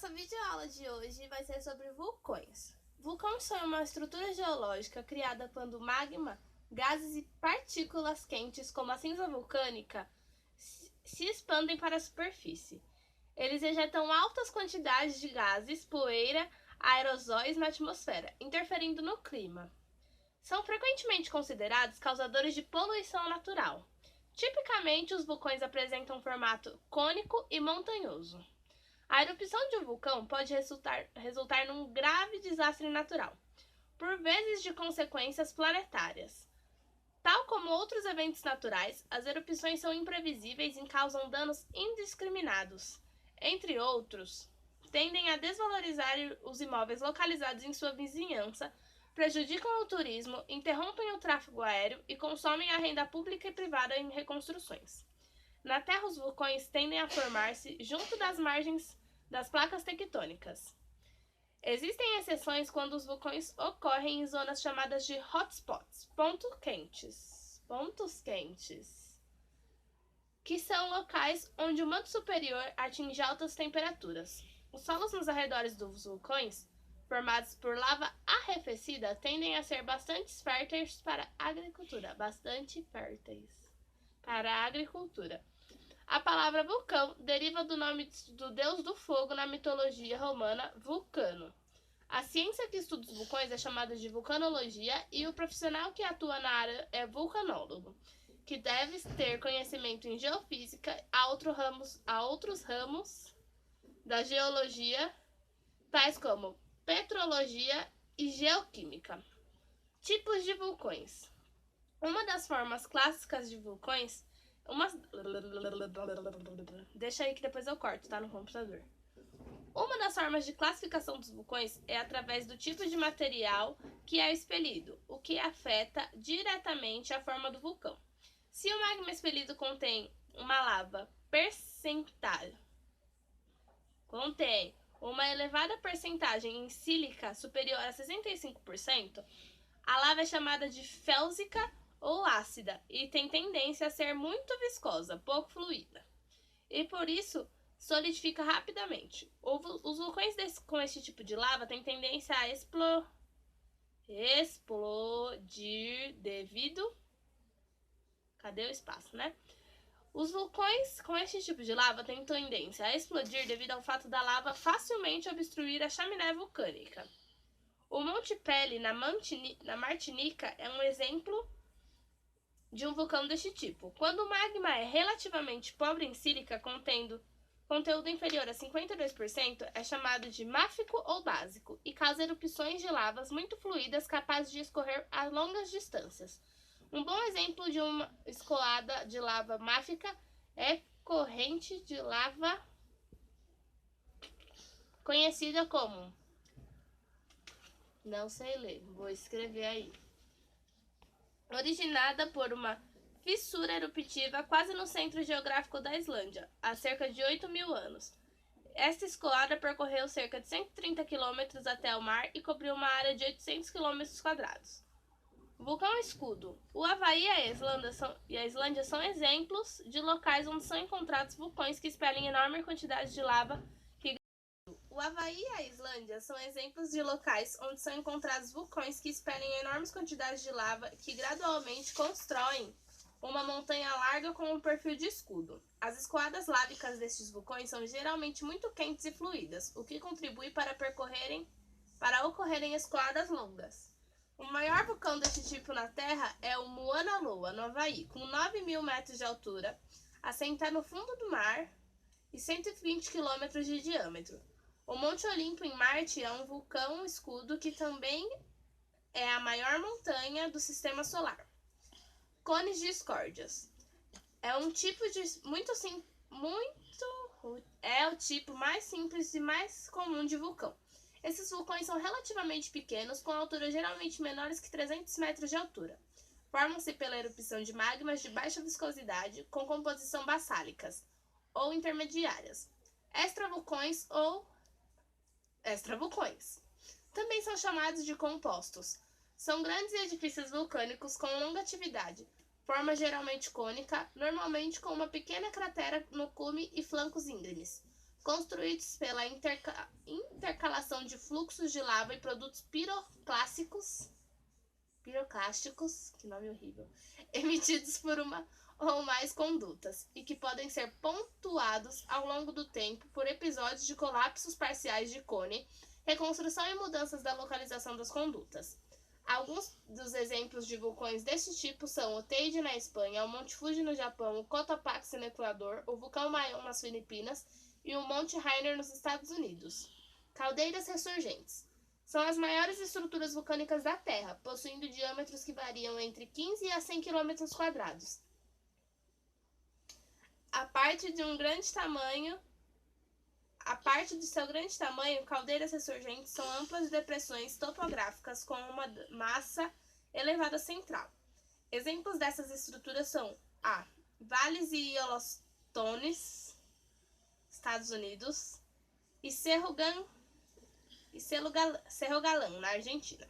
Nossa videoaula de hoje vai ser sobre vulcões. Vulcões são uma estrutura geológica criada quando o magma, gases e partículas quentes, como a cinza vulcânica, se expandem para a superfície. Eles ejetam altas quantidades de gases, poeira, aerosóis na atmosfera, interferindo no clima. São frequentemente considerados causadores de poluição natural. Tipicamente, os vulcões apresentam um formato cônico e montanhoso. A erupção de um vulcão pode resultar num grave desastre natural, por vezes de consequências planetárias. Tal como outros eventos naturais, as erupções são imprevisíveis e causam danos indiscriminados. Entre outros, tendem a desvalorizar os imóveis localizados em sua vizinhança, prejudicam o turismo, interrompem o tráfego aéreo e consomem a renda pública e privada em reconstruções. Na Terra, os vulcões tendem a formar-se junto das margens das placas tectônicas. Existem exceções quando os vulcões ocorrem em zonas chamadas de hotspots, pontos quentes, que são locais onde o manto superior atinge altas temperaturas. Os solos nos arredores dos vulcões, formados por lava arrefecida, tendem a ser bastante férteis para a agricultura. A palavra vulcão deriva do nome do deus do fogo na mitologia romana, Vulcano. A ciência que estuda os vulcões é chamada de vulcanologia e o profissional que atua na área é vulcanólogo, que deve ter conhecimento em geofísica a outros ramos da geologia, tais como petrologia e geoquímica. Tipos de vulcões. Uma das formas clássicas de vulcões Deixa aí que depois eu corto, tá, no computador. Uma das formas de classificação dos vulcões é através do tipo de material que é expelido, o que afeta diretamente a forma do vulcão. Se o magma expelido contém uma lava contém uma elevada percentagem em sílica superior a 65%, a lava é chamada de félsica ou ácida e tem tendência a ser muito viscosa, pouco fluida, e por isso solidifica rapidamente. Os vulcões com este tipo de lava têm tendência a explodir devido... Cadê o espaço, né? Os vulcões com este tipo de lava têm tendência a explodir devido ao fato da lava facilmente obstruir a chaminé vulcânica. O Monte Pelly, na Martinica, é um exemplo de um vulcão deste tipo. Quando o magma é relativamente pobre em sílica, contendo conteúdo inferior a 52%, é chamado de máfico ou básico e causa erupções de lavas muito fluídas capazes de escorrer a longas distâncias. Um bom exemplo de uma escoada de lava máfica é corrente de lava conhecida como... Não sei ler, vou escrever aí. Originada por uma fissura eruptiva quase no centro geográfico da Islândia, há cerca de 8.000 anos. Esta escoada percorreu cerca de 130 quilômetros até o mar e cobriu uma área de 800 quilômetros quadrados. Vulcão escudo. O Havaí e a Islândia são exemplos de locais onde são encontrados vulcões que expelem enorme quantidade de lava. O Havaí e a Islândia são exemplos de locais onde são encontrados vulcões que expelem enormes quantidades de lava que gradualmente constroem uma montanha larga com um perfil de escudo. As escoadas lávicas destes vulcões são geralmente muito quentes e fluídas, o que contribui para ocorrerem escoadas longas. O maior vulcão deste tipo na Terra é o Mauna Loa, no Havaí, com 9.000 metros de altura, assenta no fundo do mar e 120 quilômetros de diâmetro. O Monte Olimpo, em Marte, é um vulcão escudo que também é a maior montanha do Sistema Solar. Cones discórdias. É um tipo de é o tipo mais simples e mais comum de vulcão. Esses vulcões são relativamente pequenos, com alturas geralmente menores que 300 metros de altura. Formam-se pela erupção de magmas de baixa viscosidade, com composição basálticas ou intermediárias. Extravulcões. Também são chamados de compostos. São grandes edifícios vulcânicos com longa atividade, forma geralmente cônica, normalmente com uma pequena cratera no cume e flancos íngremes. construídos pela intercalação de fluxos de lava e produtos piroclásticos, que nome horrível, emitidos por uma ou mais condutas, e que podem ser pontuados ao longo do tempo por episódios de colapsos parciais de cone, reconstrução e mudanças da localização das condutas. Alguns dos exemplos de vulcões deste tipo são o Teide na Espanha, o Monte Fuji no Japão, o Cotopaxi no Equador, o vulcão Mayon nas Filipinas e o Monte Rainier nos Estados Unidos. Caldeiras ressurgentes são as maiores estruturas vulcânicas da Terra, possuindo diâmetros que variam entre 15 a 100 km². A parte de seu grande tamanho, caldeiras ressurgentes são amplas depressões topográficas com uma massa elevada central. Exemplos dessas estruturas são a Vales e Yellowstones, Estados Unidos, e Cerro Galán, na Argentina.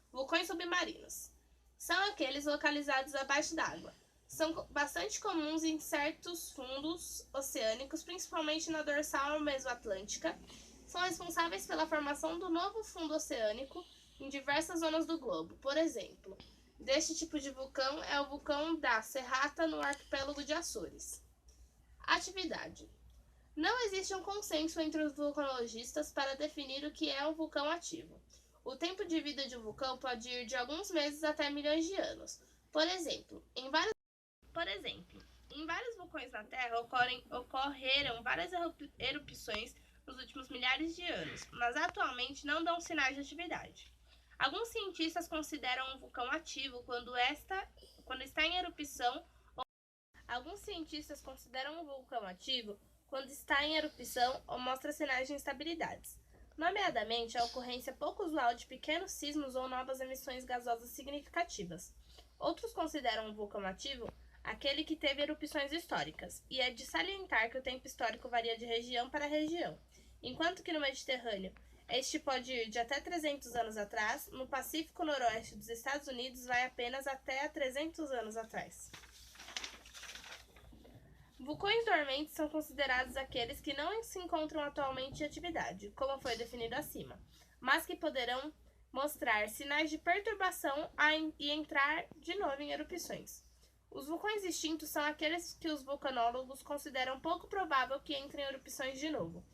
Vulcões submarinos são aqueles localizados abaixo d'água. São bastante comuns em certos fundos oceânicos, principalmente na dorsal mesoatlântica. São responsáveis pela formação do novo fundo oceânico em diversas zonas do globo. Por exemplo, deste tipo de vulcão é o vulcão da Serrata, no arquipélago de Açores. Atividade. Não existe um consenso entre os vulcanologistas para definir o que é um vulcão ativo. O tempo de vida de um vulcão pode ir de alguns meses até milhões de anos. Por exemplo, em vários vulcões na Terra ocorreram várias erupções nos últimos milhares de anos, mas atualmente não dão sinais de atividade. Alguns cientistas consideram um vulcão ativo quando está em erupção ou mostra sinais de instabilidades, nomeadamente a ocorrência pouco usual de pequenos sismos ou novas emissões gasosas significativas. Outros consideram um vulcão ativo aquele que teve erupções históricas, e é de salientar que o tempo histórico varia de região para região. Enquanto que no Mediterrâneo, este pode ir de até 300 anos atrás, no Pacífico Noroeste dos Estados Unidos vai apenas até 300 anos atrás. Vulcões dormentes são considerados aqueles que não se encontram atualmente em atividade, como foi definido acima, mas que poderão mostrar sinais de perturbação e entrar de novo em erupções. Os vulcões extintos são aqueles que os vulcanólogos consideram pouco provável que entrem em erupções de novo.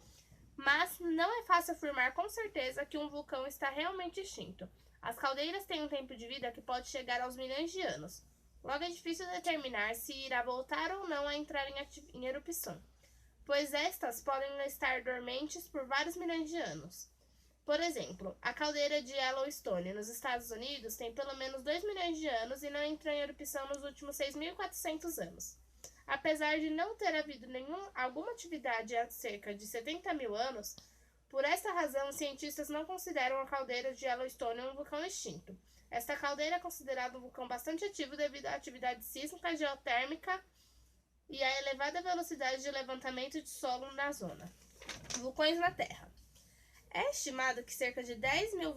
Mas não é fácil afirmar com certeza que um vulcão está realmente extinto. As caldeiras têm um tempo de vida que pode chegar aos milhões de anos. Logo é difícil determinar se irá voltar ou não a entrar em erupção, pois estas podem estar dormentes por vários milhões de anos. Por exemplo, a caldeira de Yellowstone, nos Estados Unidos, tem pelo menos 2 milhões de anos e não entrou em erupção nos últimos 6.400 anos. Apesar de não ter havido alguma atividade há cerca de 70 mil anos, por essa razão, os cientistas não consideram a caldeira de Yellowstone um vulcão extinto. Esta caldeira é considerada um vulcão bastante ativo devido à atividade sísmica, geotérmica e à elevada velocidade de levantamento de solo na zona. Vulcões na Terra. É estimado que cerca de 10 mil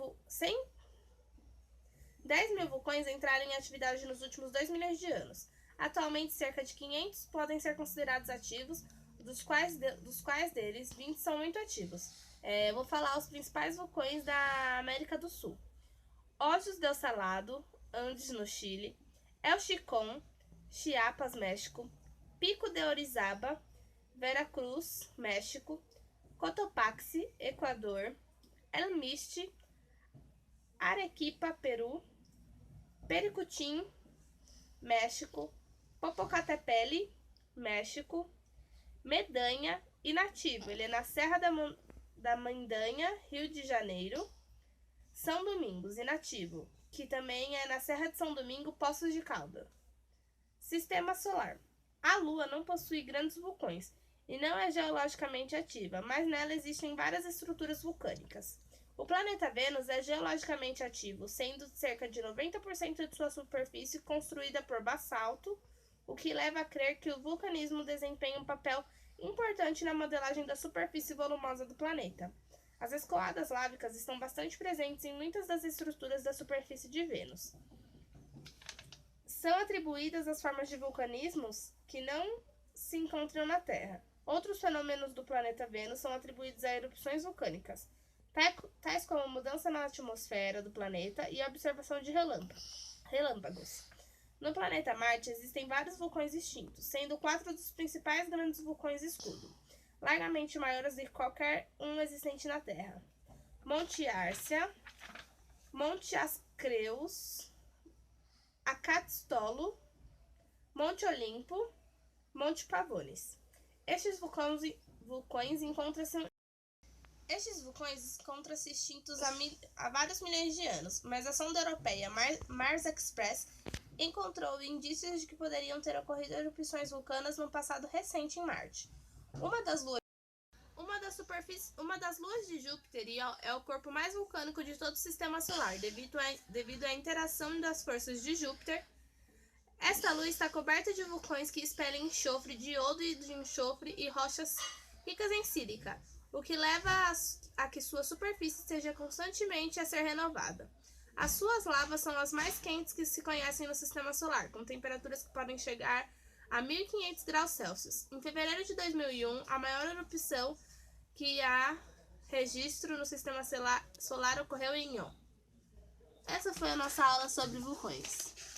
vulcões entraram em atividade nos últimos 2 milhões de anos. Atualmente, cerca de 500 podem ser considerados ativos, dos quais deles 20 são muito ativos. Vou falar os principais vulcões da América do Sul. Ojos del Salado, Andes, no Chile. El Chicón, Chiapas, México. Pico de Orizaba, Veracruz, México. Cotopaxi, Equador. El Misti, Arequipa, Peru. Pericutim, México. Popocatépetl, México. Medanha, inativo, ele é na Serra da Mendanha, Rio de Janeiro. São Domingos, inativo, que também é na Serra de São Domingo, Poços de Caldas. Sistema Solar. A Lua não possui grandes vulcões e não é geologicamente ativa, mas nela existem várias estruturas vulcânicas. O planeta Vênus é geologicamente ativo, sendo cerca de 90% de sua superfície construída por basalto, o que leva a crer que o vulcanismo desempenha um papel importante na modelagem da superfície volumosa do planeta. As escoadas lávicas estão bastante presentes em muitas das estruturas da superfície de Vênus. São atribuídas as formas de vulcanismos que não se encontram na Terra. Outros fenômenos do planeta Vênus são atribuídos a erupções vulcânicas, tais como a mudança na atmosfera do planeta e a observação de relâmpagos. No planeta Marte existem vários vulcões extintos, sendo 4 dos principais grandes vulcões escudo, largamente maiores do que qualquer um existente na Terra: Monte Árcia, Monte Ascleus, Akatistolo, Monte Olimpo, Monte Pavones. Estes vulcões encontram-se extintos há vários milhões de anos, mas a sonda europeia Mars Express encontrou indícios de que poderiam ter ocorrido erupções vulcanas no passado recente em Marte. Uma das luas de Júpiter é o corpo mais vulcânico de todo o sistema solar, devido à interação das forças de Júpiter. Esta lua está coberta de vulcões que expelem enxofre de iodo e de enxofre e rochas ricas em sílica, o que leva a que sua superfície seja constantemente a ser renovada. As suas lavas são as mais quentes que se conhecem no sistema solar, com temperaturas que podem chegar a 1.500 graus Celsius. Em fevereiro de 2001, a maior erupção que há registro no sistema solar ocorreu em Ion. Essa foi a nossa aula sobre vulcões.